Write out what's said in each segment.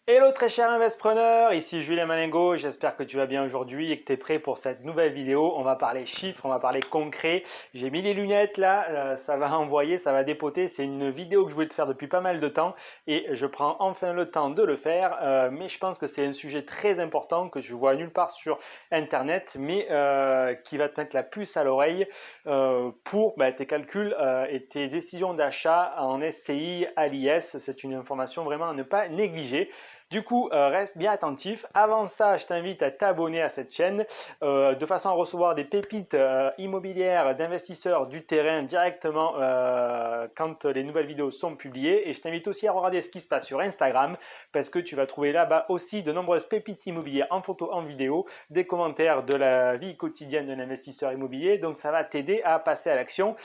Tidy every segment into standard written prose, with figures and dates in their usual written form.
Hello très cher investisseur, ici Julien Malengo, j'espère que tu vas bien aujourd'hui et que tu es prêt pour cette nouvelle vidéo. On va parler chiffres, on va parler concret. J'ai mis les lunettes là, ça va envoyer, ça va dépoter. C'est une vidéo que je voulais te faire depuis pas mal de temps et je prends enfin le temps de le faire. Mais je pense que c'est un sujet très important que tu vois nulle part sur internet, mais qui va te mettre la puce à l'oreille pour tes calculs et tes décisions d'achat en SCI à l'IS. C'est une information vraiment à ne pas négliger. Du coup, reste bien attentif. Avant ça, je t'invite à t'abonner à cette chaîne de façon à recevoir des pépites immobilières d'investisseurs du terrain directement quand les nouvelles vidéos sont publiées. Et je t'invite aussi à regarder ce qui se passe sur Instagram parce que tu vas trouver là-bas aussi de nombreuses pépites immobilières en photo, en vidéo, des commentaires de la vie quotidienne d'un investisseur immobilier. Donc ça va t'aider à passer à l'action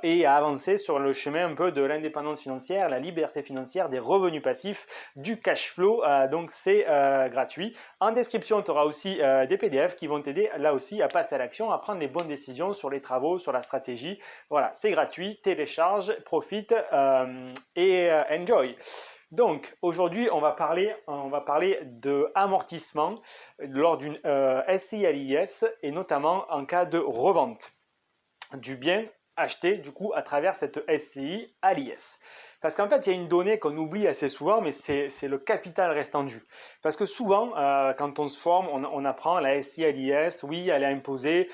et à avancer sur le chemin un peu de l'indépendance financière, la liberté financière, des revenus passifs, du cash flow. Donc c'est gratuit. En description, tu auras aussi des PDF qui vont t'aider là aussi à passer à l'action, à prendre les bonnes décisions sur les travaux, sur la stratégie. Voilà, c'est gratuit. Télécharge, profite et enjoy. Donc aujourd'hui, on va parler de amortissement lors d'une SCI à l'IS et notamment en cas de revente du bien acheté du coup à travers cette SCI à l'IS. Parce qu'en fait, il y a une donnée qu'on oublie assez souvent, mais c'est le capital restant dû. Parce que souvent, quand on se forme, on apprend la SCI à l'IS, oui, elle est imposée,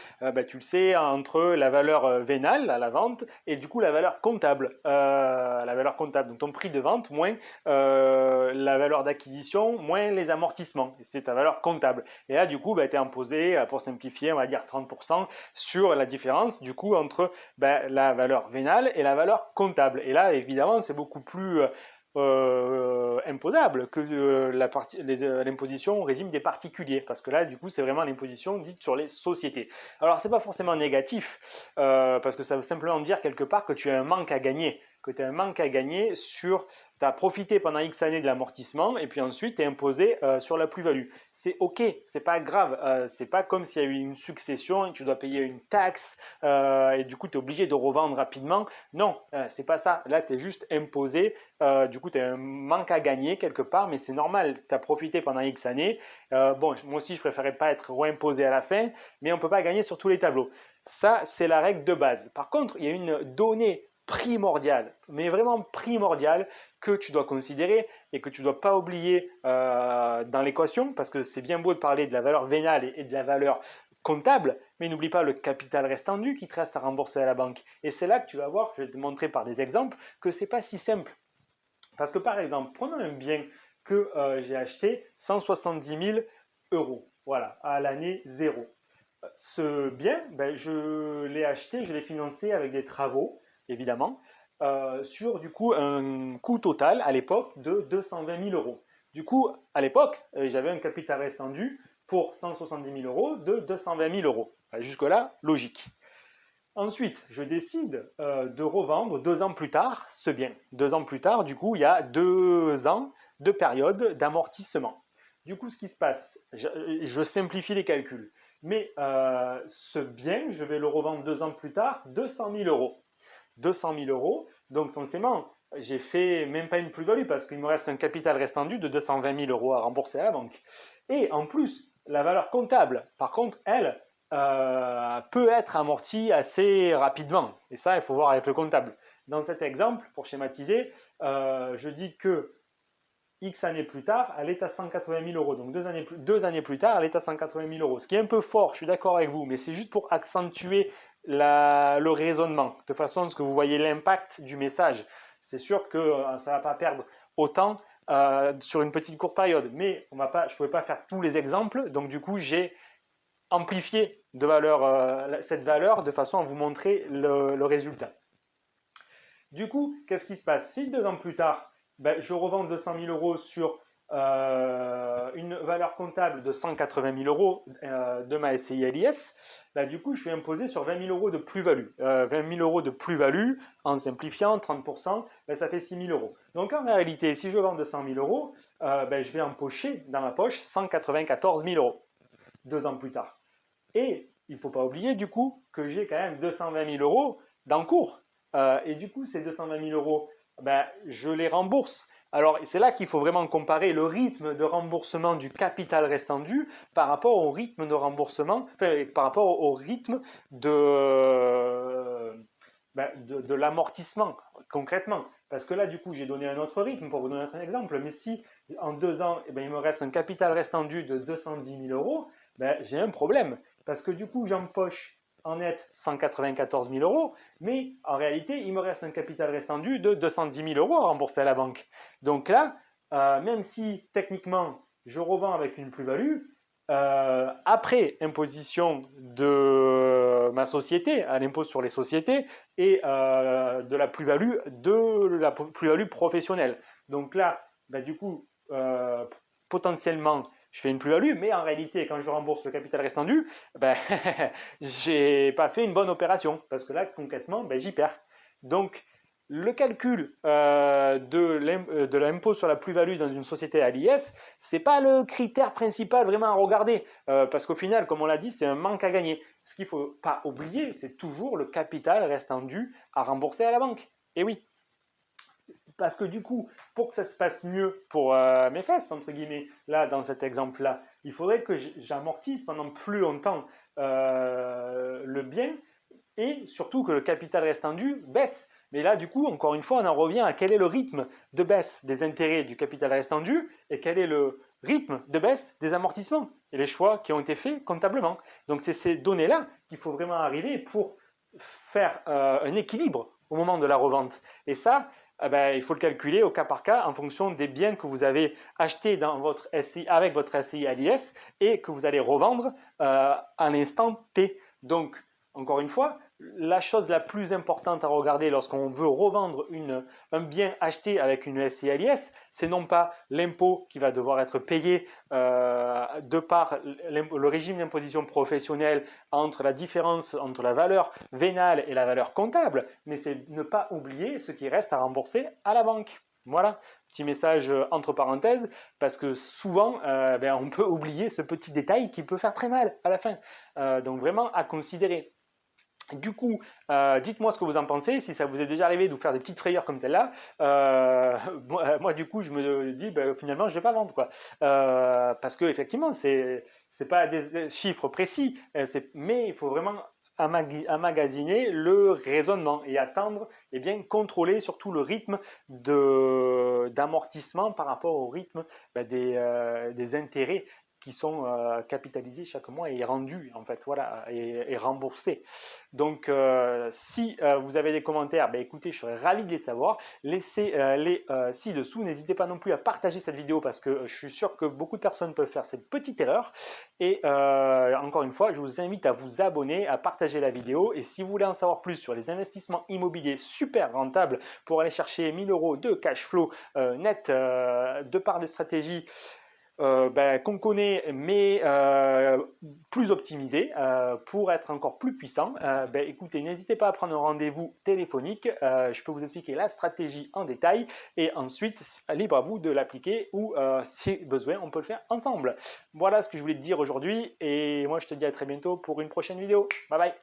tu le sais, entre la valeur vénale à la vente et du coup la valeur comptable. Donc ton prix de vente moins la valeur d'acquisition moins les amortissements. C'est ta valeur comptable. Et là, du coup, tu es imposé, pour simplifier, on va dire 30% sur la différence du coup entre la valeur vénale et la valeur comptable. Et là, évidemment, c'est beaucoup plus imposable que l'imposition au régime des particuliers, parce que là, du coup, c'est vraiment l'imposition dite sur les sociétés. Alors, c'est pas forcément négatif, parce que ça veut simplement dire quelque part que tu as un manque à gagner, sur, tu as profité pendant X années de l'amortissement et puis ensuite tu es imposé sur la plus-value. C'est ok, c'est pas grave, c'est pas comme s'il y a eu une succession et tu dois payer une taxe et du coup tu es obligé de revendre rapidement. Non, c'est pas ça. Là tu es juste imposé, du coup tu as un manque à gagner quelque part, mais c'est normal, tu as profité pendant X années. Bon, moi aussi je préférais pas être reimposé à la fin, mais on peut pas gagner sur tous les tableaux. Ça, c'est la règle de base. Par contre, il y a une donnée primordiale, mais vraiment primordiale, que tu dois considérer et que tu ne dois pas oublier dans l'équation, parce que c'est bien beau de parler de la valeur vénale et de la valeur comptable, mais n'oublie pas le capital restant dû qui te reste à rembourser à la banque. Et c'est là que tu vas voir, je vais te montrer par des exemples, que ce n'est pas si simple. Parce que par exemple, prenons un bien que j'ai acheté 170 000 euros, voilà, à l'année zéro. Ce bien, je l'ai acheté, je l'ai financé avec des travaux, évidemment, sur du coup un coût total à l'époque de 220 000 euros. Du coup, à l'époque, j'avais un capital restant dû pour 170 000 euros de 220 000 euros. Jusque-là, logique. Ensuite, je décide de revendre 2 ans plus tard ce bien. 2 ans plus tard, du coup, il y a 2 ans de période d'amortissement. Du coup, ce qui se passe, je simplifie les calculs, mais ce bien, je vais le revendre 2 ans plus tard 200 000 euros. 200 000 euros, donc censément, j'ai fait même pas une plus-value parce qu'il me reste un capital restant dû de 220 000 euros à rembourser à la banque. Et en plus, la valeur comptable, par contre, elle, peut être amortie assez rapidement. Et ça, il faut voir avec le comptable. Dans cet exemple, pour schématiser, je dis que X années plus tard, elle est à 180 000 euros. Donc 2 années plus tard, elle est à 180 000 euros. Ce qui est un peu fort, je suis d'accord avec vous, mais c'est juste pour accentuer le raisonnement, de façon à ce que vous voyez l'impact du message. C'est sûr que ça ne va pas perdre autant sur une petite courte période, mais je ne pouvais pas faire tous les exemples, donc du coup j'ai amplifié cette valeur de façon à vous montrer le résultat. Du coup, qu'est-ce qui se passe? Si 2 ans plus tard, je revends 200 000 euros sur une valeur comptable de 180 000 euros de ma SCI LIS, du coup, je suis imposé sur 20 000 euros de plus-value. 20 000 euros de plus-value, en simplifiant, 30%, ça fait 6 000 euros. Donc en réalité, si je vends 200 000 euros, je vais empocher dans ma poche 194 000 euros 2 ans plus tard. Et il ne faut pas oublier du coup que j'ai quand même 220 000 euros d'encours. Et du coup, ces 220 000 euros, je les rembourse Alors, c'est là qu'il faut vraiment comparer le rythme de remboursement du capital restant dû par rapport au rythme de remboursement, enfin, par rapport au rythme de l'amortissement, concrètement. Parce que là, du coup, j'ai donné un autre rythme pour vous donner un exemple. Mais si en 2 ans, eh ben, il me reste un capital restant dû de 210 000 euros, ben, j'ai un problème. Parce que du coup, j'empoche en net 194 000 euros, mais en réalité, il me reste un capital restant dû de 210 000 euros à rembourser à la banque. Donc là, même si techniquement, je revends avec une plus-value, après imposition de ma société, à l'impôt sur les sociétés, et de la plus-value professionnelle. Donc là, bah, du coup, potentiellement, je fais une plus-value, mais en réalité, quand je rembourse le capital restant dû, ben, j'ai pas fait une bonne opération, parce que là, concrètement, ben, j'y perds. Donc, le calcul de l'impôt sur la plus-value dans une société à l'IS, c'est pas le critère principal vraiment à regarder, parce qu'au final, comme on l'a dit, c'est un manque à gagner. Ce qu'il ne faut pas oublier, c'est toujours le capital restant dû à rembourser à la banque. Et oui, parce que du coup, pour que ça se passe mieux pour mes fesses, entre guillemets, là, dans cet exemple-là, il faudrait que j'amortisse pendant plus longtemps le bien et surtout que le capital restant dû baisse. Mais là, du coup, encore une fois, on en revient à quel est le rythme de baisse des intérêts du capital restant dû et quel est le rythme de baisse des amortissements et les choix qui ont été faits comptablement. Donc, c'est ces données-là qu'il faut vraiment arriver pour faire un équilibre au moment de la revente. Et ça, eh ben, il faut le calculer au cas par cas en fonction des biens que vous avez achetés dans votre SCI, avec votre SCI à l'IS et que vous allez revendre à l'instant T. Donc, encore une fois, la chose la plus importante à regarder lorsqu'on veut revendre un bien acheté avec une SCI à l'IS, c'est non pas l'impôt qui va devoir être payé de par le régime d'imposition professionnelle entre la différence entre la valeur vénale et la valeur comptable, mais c'est ne pas oublier ce qui reste à rembourser à la banque. Voilà, petit message entre parenthèses, parce que souvent, on peut oublier ce petit détail qui peut faire très mal à la fin. Donc vraiment à considérer. Du coup, dites-moi ce que vous en pensez, si ça vous est déjà arrivé de vous faire des petites frayeurs comme celle-là. Moi, du coup, je me dis, finalement, je ne vais pas vendre, quoi. Parce qu'effectivement, ce n'est pas des chiffres précis, mais il faut vraiment emmagasiner le raisonnement et attendre et bien contrôler surtout le rythme d'amortissement par rapport au rythme des intérêts qui sont capitalisés chaque mois et rendus en fait, voilà, et remboursés. Donc, si vous avez des commentaires, écoutez, je serais ravi de les savoir. Laissez-les ci-dessous. N'hésitez pas non plus à partager cette vidéo parce que je suis sûr que beaucoup de personnes peuvent faire cette petite erreur. Et encore une fois, je vous invite à vous abonner, à partager la vidéo. Et si vous voulez en savoir plus sur les investissements immobiliers super rentables pour aller chercher 1000 euros de cash flow net de par des stratégies qu'on connaît mais plus optimisé pour être encore plus puissant, écoutez, n'hésitez pas à prendre un rendez-vous téléphonique, je peux vous expliquer la stratégie en détail et ensuite libre à vous de l'appliquer ou si besoin on peut le faire ensemble. Voilà ce que je voulais te dire aujourd'hui et moi je te dis à très bientôt pour une prochaine vidéo. Bye bye.